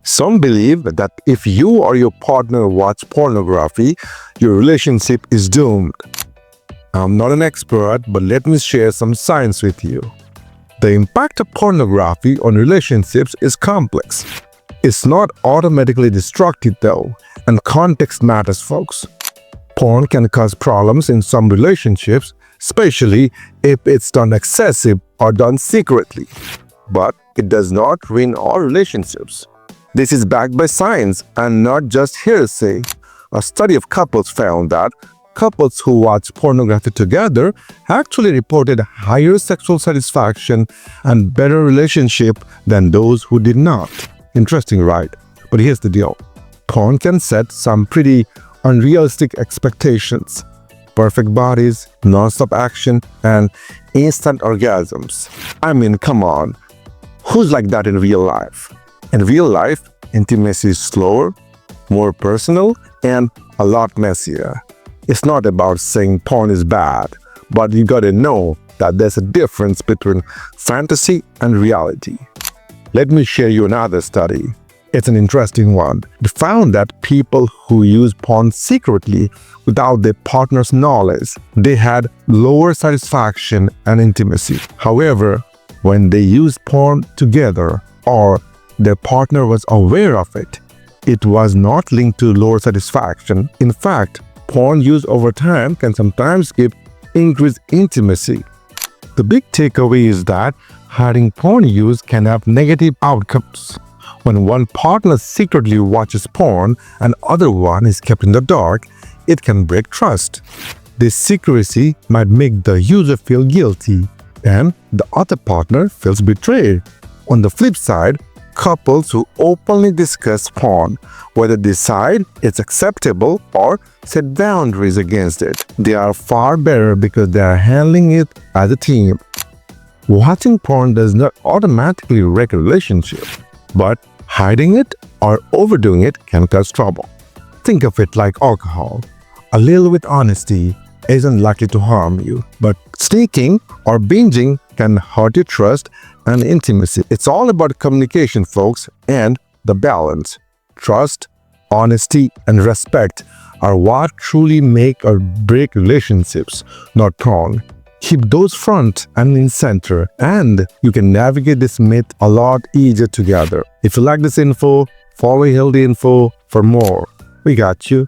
Some believe that if you or your partner watch pornography, your relationship is doomed. I'm not an expert, but let me share some science with you. The impact of pornography on relationships is complex. It's not automatically destructive though, and context matters, folks. Porn can cause problems in some relationships, especially if it's done excessive or done secretly. But it does not ruin all relationships. This is backed by science and not just hearsay. A study of couples found that couples who watched pornography together actually reported higher sexual satisfaction and better relationship than those who did not. Interesting, right? But here's the deal. Porn can set some pretty unrealistic expectations. Perfect bodies, non-stop action, and instant orgasms. I mean, come on. Who's like that in real life? In real life, intimacy is slower, more personal, and a lot messier. It's not about saying porn is bad, but you gotta know that there's a difference between fantasy and reality. Let me share you another study. It's an interesting one. It found that people who use porn secretly without their partner's knowledge, they had lower satisfaction and intimacy. However, when they used porn together or their partner was aware of it, it was not linked to lower satisfaction. In fact, porn use over time can sometimes give increased intimacy. The big takeaway is that hiding porn use can have negative outcomes. When one partner secretly watches porn and other one is kept in the dark, it can break trust. This secrecy might make the user feel guilty and the other partner feels betrayed. On the flip side, couples who openly discuss porn, whether decide it's acceptable or set boundaries against it, they are far better because they are handling it as a team. Watching porn does not automatically wreck a relationship, but hiding it or overdoing it can cause trouble. Think of it like alcohol. A little with honesty isn't likely to harm you, but sneaking or binging can hurt your trust and intimacy. It's all about communication, folks, and the balance. Trust, honesty, and respect are what truly make or break relationships, not porn. Keep those front and in center, and you can navigate this myth a lot easier together. If you like this info, follow Healthy Info for more. We got you.